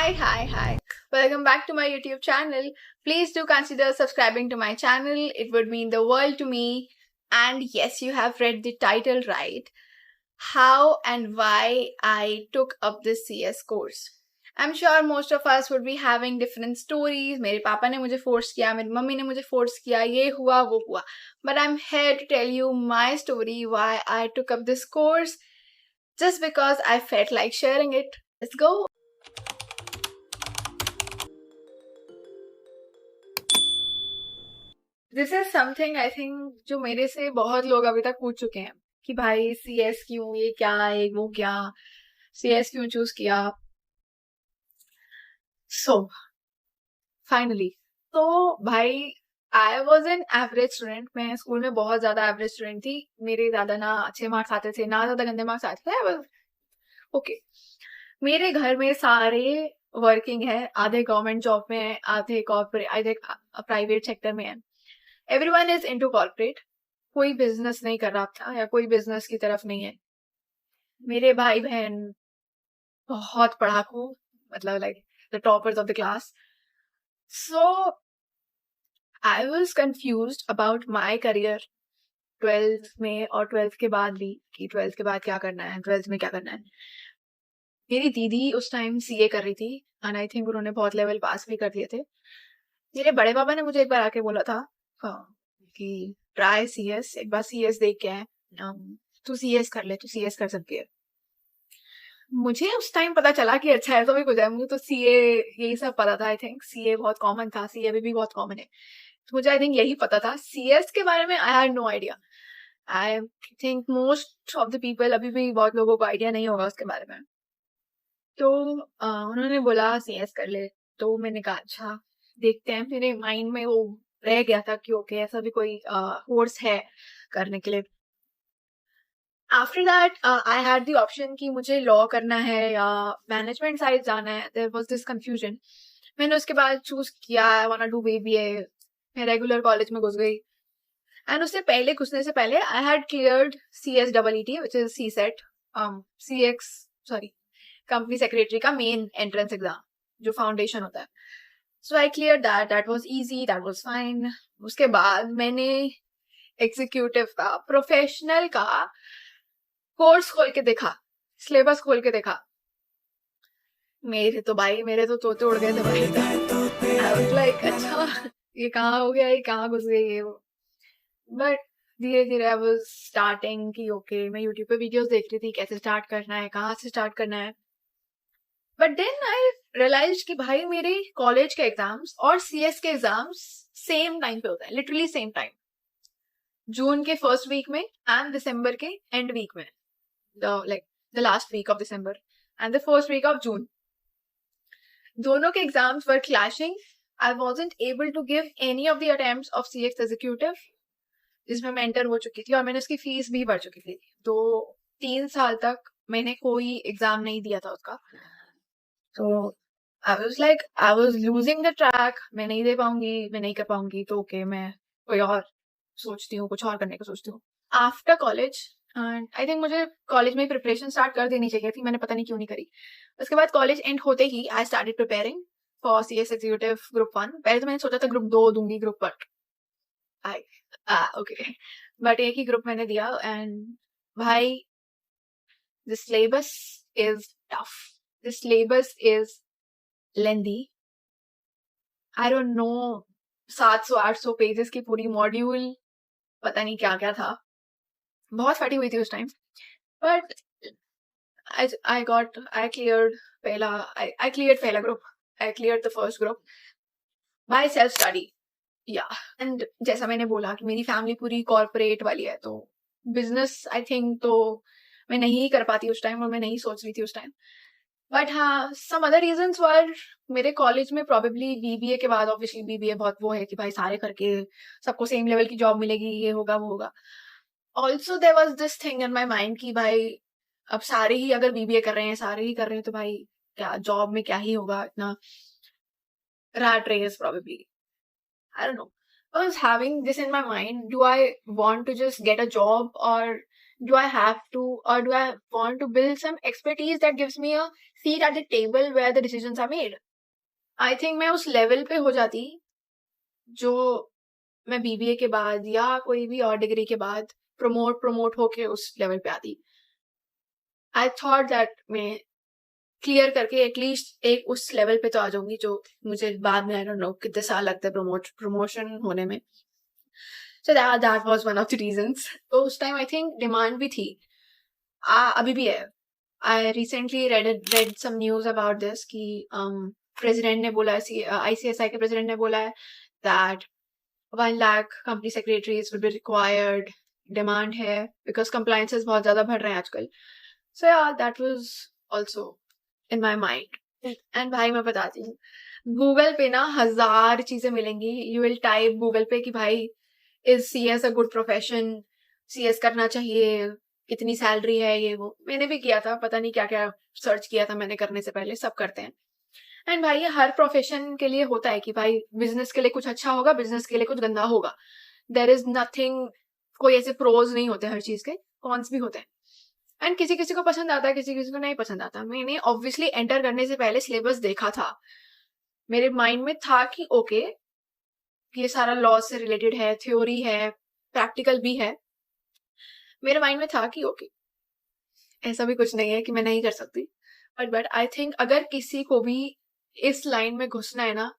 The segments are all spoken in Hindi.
Hi. Welcome back to my YouTube channel. Please do consider subscribing to my channel. It would mean the world to me. And yes, you have read the title right. How and why I took up this CS course. I'm sure most of us would be having different stories. मेरे पापा ने मुझे force किया, मेरी मम्मी ने मुझे force किया, ये हुआ वो हुआ. But I'm here to tell you my story, why I took up this course, just because I felt like sharing it. Let's go. This is something I think जो मेरे से बहुत लोग अभी तक पूछ चुके हैं कि भाई सीएस क्यों, ये क्या है, वो क्या, सीएस क्यों चूज किया. सो फाइनली तो भाई I was an average student. मैं स्कूल में बहुत ज्यादा एवरेज स्टूडेंट थी. मेरे ज्यादा ना अच्छे मार्क्स आते थे ना ज्यादा गंदे मार्क्स आते थे. ओके. मेरे घर में सारे वर्किंग है, आधे गवर्नमेंट जॉब में है, आधे कॉर्पोरेट, आधे प्राइवेट सेक्टर में है. Everyone is into corporate. कोई बिजनेस नहीं कर रहा था या कोई बिजनेस की तरफ नहीं है. मेरे भाई बहन बहुत पढ़ाकू, मतलब like the toppers of the class. So I was confused about my career 12th में और 12th के बाद भी कि 12th के बाद क्या करना है, 12th में क्या करना है. मेरी दीदी उस टाइम सीए कर रही थी एंड आई थिंक उन्होंने बहुत लेवल पास भी कर दिए थे. मेरे बड़े पापा ने मुझे एक बार आके बोला था कि ट्राई सीएस, एक बार सीएस देख के आए, तू सीएस कर ले, तू सीएस कर सकती है. मुझे उस टाइम पता चला कि अच्छा ऐसा भी कुछ है. मुझे तो सीए यही सब पता था. आई थिंक सीए बहुत कॉमन था, सीए भी बहुत कॉमन है. तो मुझे आई थिंक यही पता था. सीएस के बारे में I had no idea. I think most of the people, अभी भी बहुत लोगों को आइडिया नहीं होगा उसके बारे में. तो उन्होंने बोला सीएस कर ले. तो मैंने कहा अच्छा देखते हैं. मेरे माइंड में वो रह गया था कि ओके ऐसा भी कोई कोर्स है करने के लिए. After that I had the option कि मुझे लॉ करना है या मैनेजमेंट साइड जाना है. There was this confusion. मैंने उसके बाद चूज किया I want to do BBA. मैं रेगुलर कॉलेज में घुस गई एंड उससे पहले घुसने से पहले I had cleared CSEET which is CSEET, CX sorry company secretary का मेन एंट्रेंस एग्जाम जो फाउंडेशन होता है. So I clear that was easy, that was fine. उसके बाद मैंने एग्जीक्यूटिव का, प्रोफेशनल का कोर्स खोल के देखा, सिलेबस खोल के देखा. मेरे तो तोते उड़ गए थे भाई. आई वाज लाइक अच्छा ये कहाँ हो गया, ये कहाँ घुस गई है वो. बट धीरे धीरे आई वाज स्टार्टिंग कि ओके मैं यूट्यूब पे वीडियोस देख रही थी कैसे स्टार्ट करना है, कहाँ से स्टार्ट करना है. बट देन आई रियलाइज कि भाई मेरे कॉलेज के एग्जाम्स और सीएस के एग्जाम्स सेम टाइम पे होता है, लिटरली सेम टाइम. जून के फर्स्ट वीक में एंड दिसंबर के एंड वीक में, the last week of December and the first week of June. दोनों के exams were clashing. I wasn't able to give any of the attempts of सीएक्स एग्जीक्यूटिव जिसमें मैं एंटर हो चुकी थी और मैंने उसकी फीस भी भर चुकी थी. तो 3 साल तक मैंने कोई एग्जाम नहीं दिया था उसका. तो I was losing the track. मैं नहीं दे पाऊंगी, मैं नहीं कर पाऊंगी. तो ओके मैं कोई और सोचती हूँ, कुछ और करने का सोचती हूँ. आफ्टर कॉलेज आई थिंक मुझे कॉलेज में प्रिपरेशन स्टार्ट कर देनी चाहिए थी, मैंने पता नहीं क्यों नहीं करी. उसके बाद कॉलेज एंड होते ही I started preparing for CS executive group 1. पहले तो मैंने सोचा था ग्रुप 2 दूंगी, ग्रुप 1 आई ओके. बट एक ही ग्रुप मैंने दिया एंड भाई the syllabus is tough. The syllabus is lengthy. I don't know, 700-800 pages की पूरी मॉड्यूल, पता नहीं क्या क्या था. बहुत फटी हुई थी उस टाइम. बट I cleared पहला group. I cleared the first group by self study. And जैसा मैंने बोला कि मेरी फैमिली पूरी कॉर्पोरेट वाली है, तो बिजनेस आई थिंक तो मैं नहीं कर पाती उस टाइम और मैं नहीं सोच रही थी उस टाइम. बट हाँ, सम अदर रीजंस वर मेरे कॉलेज में प्रोबेबली बीबीए के बाद, ऑब्वियसली बीबीए बहुत वो है कि भाई सारे करके सबको सेम लेवल की जॉब मिलेगी, ये होगा वो होगा. Also there was this thing in my mind कि भाई अब सारे ही अगर बीबीए कर रहे हैं, सारे ही कर रहे हैं, तो भाई क्या जॉब में क्या ही होगा, इतना rat race probably. I don't know. I was having this in my mind. Do I want to just get a job or do I have to, or do I want to build some expertise that gives me a seat at the table where the decisions are made? I think मैं उस लेवल पे हो जाती जो मैं बीबीए के बाद या कोई भी और डिग्री के बाद प्रमोट होके उस लेवल पे आती. आई थॉट दैट मैं क्लियर करके एटलीस्ट एक उस लेवल पे तो आ जाऊंगी जो मुझे बाद में आई डोंट नो कितने साल लगते हैं प्रमोशन होने में. So that was one of the reasons. तो उस टाइम आई थिंक डिमांड भी थी, अभी भी है. I recently read some news about this कि प्रेसिडेंट ने बोला है, ICSI के प्रेसिडेंट ने बोला है that 1 lakh company secretaries will be required. Demand है because compliances बहुत ज्यादा बढ़ रहे हैं आजकल. So yeah, that was also in my mind. And भाई मैं बताती हूँ, गूगल पे ना 1000 चीजें मिलेंगी. यू विल टाइप गूगल पे कि भाई is CS a good profession, CS करना चाहिए, कितनी सैलरी है, ये वो. मैंने भी किया था, पता नहीं क्या क्या सर्च किया था मैंने करने से पहले. सब करते हैं. एंड भाई ये हर प्रोफेशन के लिए होता है कि भाई बिजनेस के लिए कुछ अच्छा होगा, बिजनेस के लिए कुछ गंदा होगा. देयर इज नथिंग, कोई ऐसे प्रोज नहीं होते, हर चीज के कॉन्स भी होते हैं. एंड किसी किसी को पसंद आता है, किसी किसी को नहीं पसंद आता. मैंने ऑब्वियसली एंटर करने से पहले सिलेबस देखा था. मेरे माइंड में था कि ओके ये सारा लॉ से रिलेटेड है, थ्योरी है, प्रैक्टिकल भी है. मेरे माइंड में था कि ओके ऐसा भी कुछ नहीं है कि मैं नहीं कर सकती. बट आई थिंक अगर किसी को भी इस लाइन में घुसना है ना,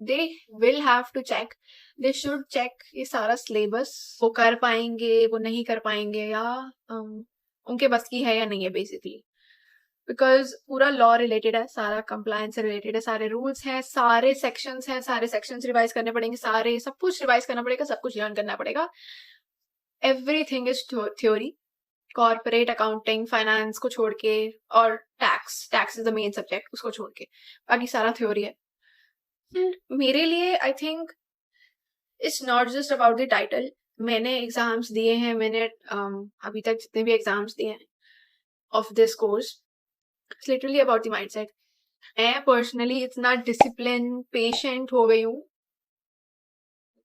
they will have to check, they should check ये सारा सिलेबस. वो कर पाएंगे, वो नहीं कर पाएंगे, या उनके बस की है या नहीं है बेसिकली. बिकॉज पूरा लॉ रिलेटेड है, सारा कंप्लायंस से रिलेटेड है, सारे रूल्स हैं, सारे सेक्शंस हैं, सारे सेक्शंस रिवाइज करने पड़ेंगे, सारे सब कुछ रिवाइज करना पड़ेगा, सब कुछ लर्न करना पड़ेगा. Everything is theory. Corporate accounting, finance को छोड़ के, और tax is the main subject, उसको छोड़ के बाकी सारा थ्योरी है. मेरे लिए I think it's not just about the title. मैंने एग्जाम्स दिए हैं, मैंने अभी तक जितने भी एग्जाम्स दिए हैं of this course, it's literally about the mindset. मैं पर्सनली इतना डिसिप्लिन, पेशेंट हो गई हूँ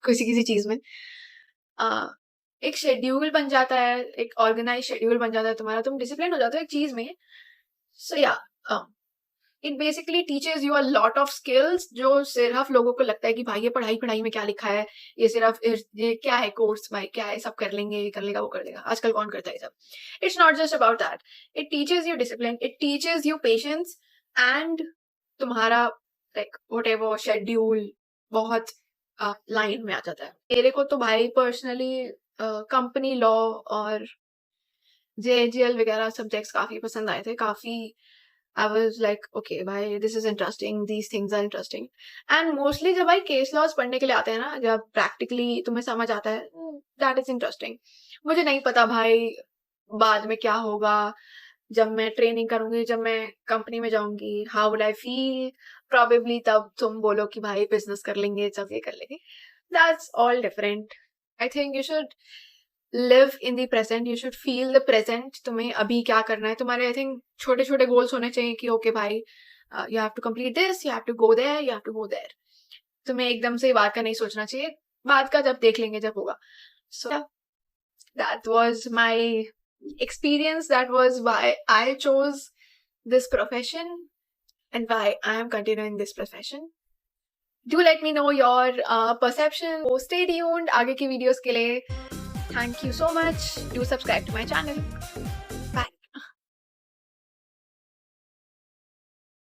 किसी चीज में. एक शेड्यूल बन जाता है, एक ऑर्गेनाइज शेड्यूल बन जाता है तुम्हारा, तुम डिसिप्लिन हो जाते हो एक चीज में. सो या it basically teaches you a lot of skills जो सिर्फ लोगों को लगता है कि भाई ये पढ़ाई में क्या लिखा है, ये सिर्फ ये क्या है कोर्स, भाई क्या है, सब कर लेंगे, ये कर लेगा, वो कर लेगा. आजकल कौन करता है सब. It's not just about that. It teaches you discipline, it teaches you patience, and तुम्हारा लाइक वट एवर शेड्यूल बहुत लाइन में आ जाता है. मेरे को तो भाई पर्सनली कंपनी लॉ और JGL वगैरह सब्जेक्ट्स काफी पसंद आए थे. काफी I was like, okay, भाई this is interesting, these things are interesting. And mostly जब भाई केस लॉज पढ़ने के लिए आते हैं ना, जब प्रैक्टिकली तुम्हें समझ आता है, that is interesting. मुझे नहीं पता भाई बाद में क्या होगा, जब मैं ट्रेनिंग करूंगी, जब मैं कंपनी में जाऊंगी, how would I feel, probably तब तुम बोलो कि भाई बिजनेस कर लेंगे, सब ये कर लेंगे. That's all different. I think you should live in the present, you should feel the present. तुम्हें अभी क्या करना है, तुम्हारे आई थिंक छोटे छोटे गोल्स होने चाहिए कि ओके भाई you have to complete this, you have to go there, you have to go there. तुम्हें एकदम से बात का नहीं सोचना चाहिए, बात का जब देख लेंगे जब होगा. So that was my experience, that was why I chose this profession and why I am continuing this profession. Do let me know your perception. So stay tuned आगे की वीडियोस के लिए. Thank you so much. Do subscribe to my channel.